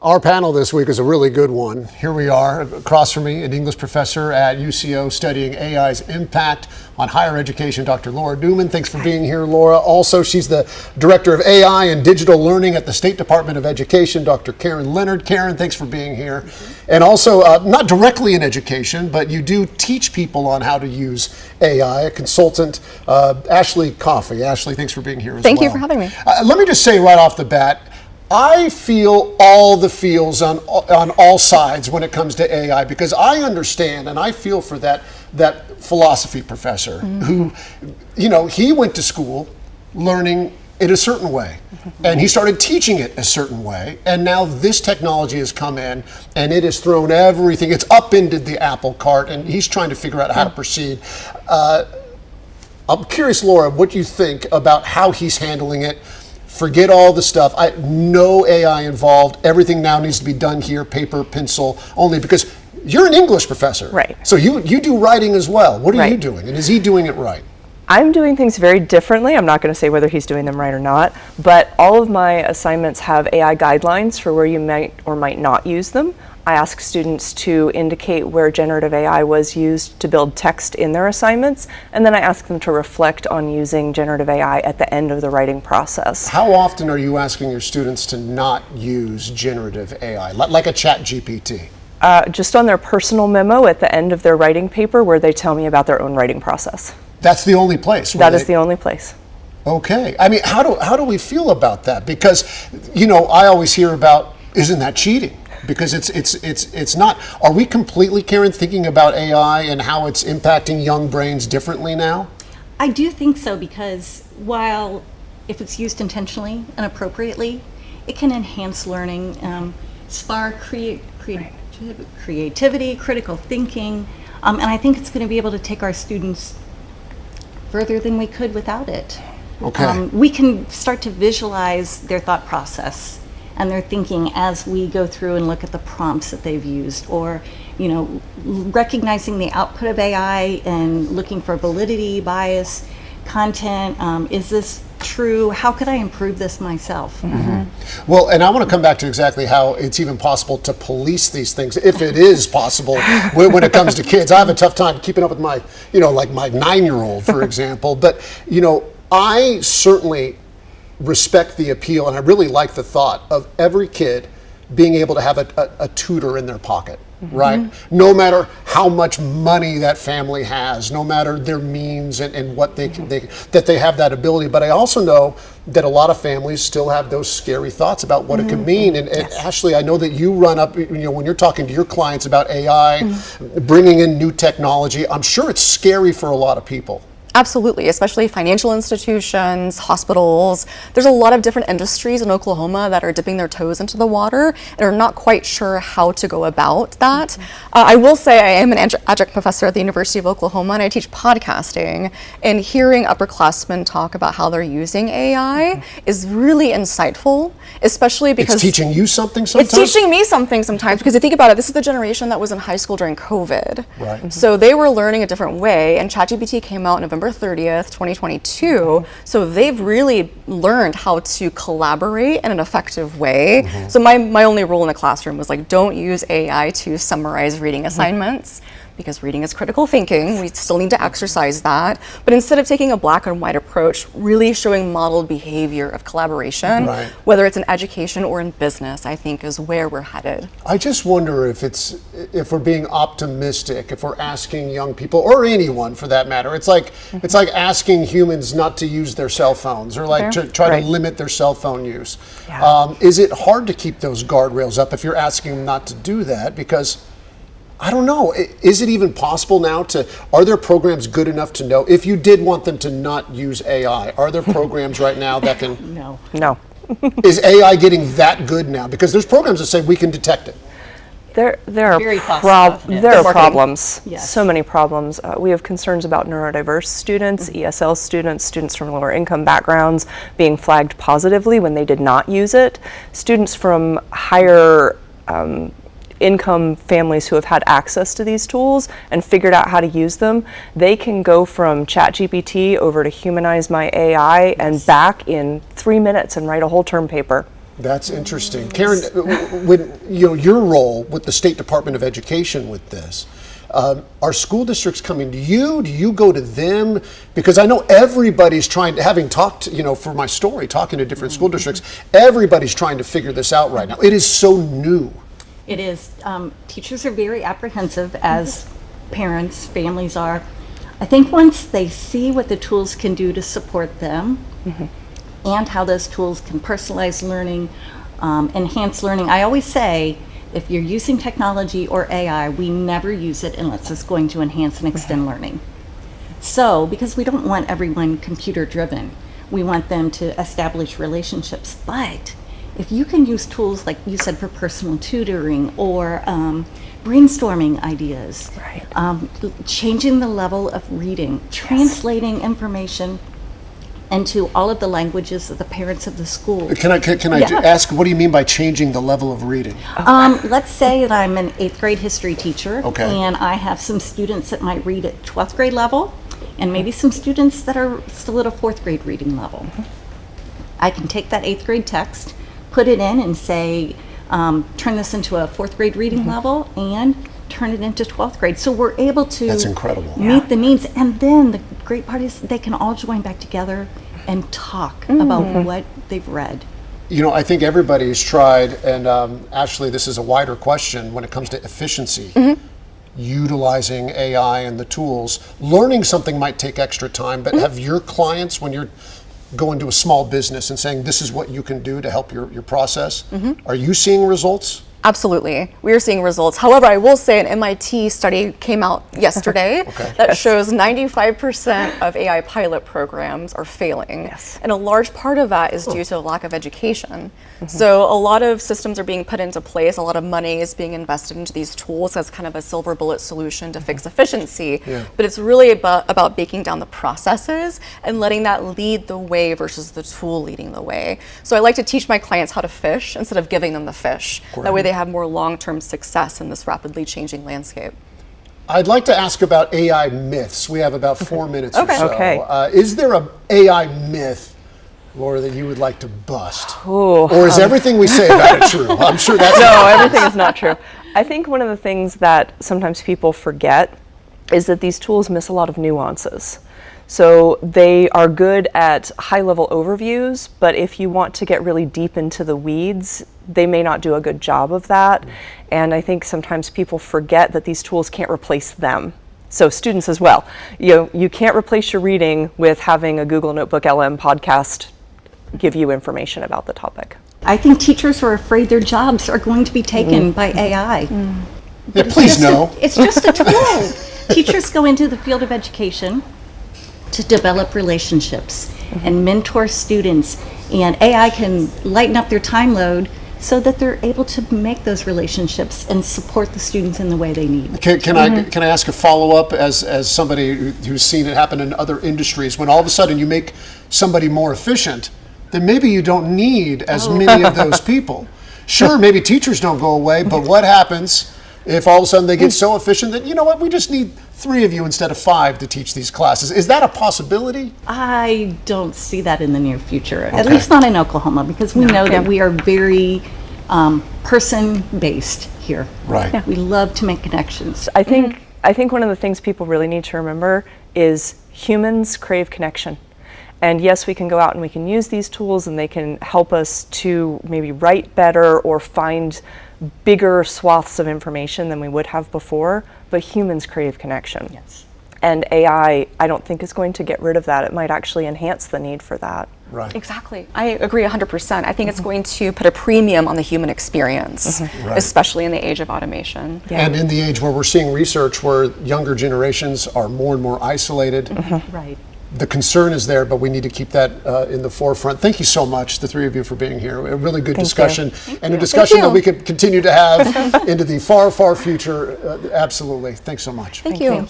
Our panel this week is a really good one. Here we are, across from me, an English professor at UCO studying AI's impact on higher education, Dr. Laura Newman. Thanks for being here, Laura. Also, she's the Director of AI and Digital Learning at the State Department of Education, Dr. Karen Leonard. Karen, thanks for being here. And also, not directly in education, but you do teach people on how to use AI, a consultant, Ashley Coffey. Ashley, thanks for being here as well. Thank you for having me. Let me just say right off the bat, I feel all the feels on all sides when it comes to AI, because I understand and I feel for that philosophy professor who, he went to school learning it a certain way and he started teaching it a certain way, and now this technology has come in and it has thrown everything, it's upended the apple cart, and he's trying to figure out how to proceed. I'm curious, Laura, what you think about how he's handling it. Forget all the stuff. No AI involved. Everything now needs to be done here, paper, pencil, only because you're an English professor. Right. So you do writing as well. What are you Right. doing? And is he doing it right? I'm doing things very differently. I'm not going to say whether he's doing them right or not, but all of my assignments have AI guidelines for where you might or might not use them. I ask students to indicate where generative AI was used to build text in their assignments, and then I ask them to reflect on using generative AI at the end of the writing process. How often are you asking your students to not use generative AI, like a chat GPT? Just on their personal memo at the end of their writing paper where they tell me about their own writing process. That's the only place. That is the only place. Okay. I mean, how do we feel about that? Because, I always hear about, isn't that cheating? Because it's not. Are we completely, Karen, thinking about AI and how it's impacting young brains differently now? I do think so, because while if it's used intentionally and appropriately, it can enhance learning, spark creativity, critical thinking, and I think it's going to be able to take our students further than we could without it. Okay. We can start to visualize their thought process and their thinking as we go through and look at the prompts that they've used, or recognizing the output of AI and looking for validity, bias, content. Is this true? How could I improve this myself? Well, and I want to come back to exactly how it's even possible to police these things, if it is possible, when it comes to kids. I have a tough time keeping up with my, like my 9-year-old, for example. But, I certainly respect the appeal, and I really like the thought of every kid being able to have a tutor in their pocket, right? No matter how much money that family has, no matter their means and what that they have that ability. But I also know that a lot of families still have those scary thoughts about what it could mean. And Ashley, I know that you run up, when you're talking to your clients about AI, bringing in new technology, I'm sure it's scary for a lot of people. Absolutely, especially financial institutions, hospitals. There's a lot of different industries in Oklahoma that are dipping their toes into the water and are not quite sure how to go about that. I will say I am an adjunct professor at the University of Oklahoma, and I teach podcasting, and hearing upperclassmen talk about how they're using AI is really insightful, especially because it's teaching you something sometimes? It's teaching me something sometimes, because you think about it, this is the generation that was in high school during COVID. Right. So they were learning a different way, and ChatGPT came out November 30th, 2022. So they've really learned how to collaborate in an effective way. So my only rule in the classroom was like, don't use AI to summarize reading assignments, because reading is critical thinking. We still need to exercise that. But instead of taking a black and white approach, really showing modeled behavior of collaboration, whether it's in education or in business, I think is where we're headed. I just wonder if we're being optimistic, if we're asking young people, or anyone for that matter. It's like asking humans not to use their cell phones, or like to try to limit their cell phone use. Is it hard to keep those guardrails up if you're asking them not to do that? Because I don't know. Is it even possible now are there programs good enough to know, if you did want them to not use AI, are there programs right now that can? No. Is AI getting that good now? Because there's programs that say we can detect it. There are problems, so many problems. We have concerns about neurodiverse students, ESL students, students from lower income backgrounds being flagged positively when they did not use it. Students from higher income families who have had access to these tools and figured out how to use them, they can go from ChatGPT over to Humanize My AI and back in 3 minutes and write a whole term paper. That's interesting. Karen, when your role with the State Department of Education with this, are school districts coming to you? Do you go to them? Because I know everybody's trying to, having talked, for my story, talking to different school districts, everybody's trying to figure this out right now. It is so new. It is. Teachers are very apprehensive, as parents, families are. I think once they see what the tools can do to support them and how those tools can personalize learning, enhance learning. I always say, if you're using technology or AI, we never use it unless it's going to enhance and extend learning. So, because we don't want everyone computer driven, we want them to establish relationships. But if you can use tools like you said for personal tutoring or brainstorming ideas, changing the level of reading, translating information into all of the languages of the parents of the school. Can I ask, what do you mean by changing the level of reading? Let's say that I'm an 8th grade history teacher, Okay. and I have some students that might read at 12th grade level, and maybe some students that are still at a 4th grade reading level. I can take that 8th grade text, put it in and say, turn this into a 4th grade reading level, and turn it into 12th grade. So we're able to That's incredible. meet the needs. And then the great part is they can all join back together and talk about what they've read. I think everybody's tried, and actually this is a wider question when it comes to efficiency. Utilizing AI and the tools. Learning something might take extra time, but have your clients, when you're going to a small business and saying this is what you can do to help your process, are you seeing results? Absolutely. We are seeing results. However, I will say an MIT study came out yesterday that shows 95% of AI pilot programs are failing. Yes. And a large part of that is due to a lack of education. So a lot of systems are being put into place, a lot of money is being invested into these tools as kind of a silver bullet solution to fix efficiency. But it's really about breaking down the processes and letting that lead the way versus the tool leading the way. So I like to teach my clients how to fish instead of giving them the fish. That way they have more long-term success in this rapidly changing landscape. I'd like to ask about AI myths. We have about 4 minutes or so. Okay. Is there a AI myth, Laura, that you would like to bust? Ooh, or is everything we say about it true? I'm sure that's No, everything is not true. I think one of the things that sometimes people forget is that these tools miss a lot of nuances. So they are good at high-level overviews, but if you want to get really deep into the weeds, they may not do a good job of that. And I think sometimes people forget that these tools can't replace them. So students as well. You can't replace your reading with having a Google Notebook LM podcast give you information about the topic. I think teachers are afraid their jobs are going to be taken by AI. Yeah, please no. It's just a tool. Teachers go into the field of education to develop relationships and mentor students, and AI can lighten up their time load so that they're able to make those relationships and support the students in the way they need. Can I ask a follow-up as somebody who's seen it happen in other industries? When all of a sudden you make somebody more efficient, then maybe you don't need as many of those people. Sure, maybe teachers don't go away, but what happens if all of a sudden they get so efficient that, we just need 3 of you instead of 5 to teach these classes? Is that a possibility? I don't see that in the near future, at least not in Oklahoma, because we know that we are very person-based here. Right. We love to make connections. I think one of the things people really need to remember is humans crave connection. And yes, we can go out and we can use these tools and they can help us to maybe write better or find bigger swaths of information than we would have before, but humans crave connection. Yes. And AI, I don't think is going to get rid of that. It might actually enhance the need for that. Right. Exactly. I agree 100%. I think it's going to put a premium on the human experience, especially in the age of automation. And in the age where we're seeing research where younger generations are more and more isolated, Right. the concern is there, but we need to keep that in the forefront. Thank you so much, the 3 of you, for being here. A really good discussion, and a discussion that we could continue to have into the far, far future. Absolutely. Thanks so much. Thank you.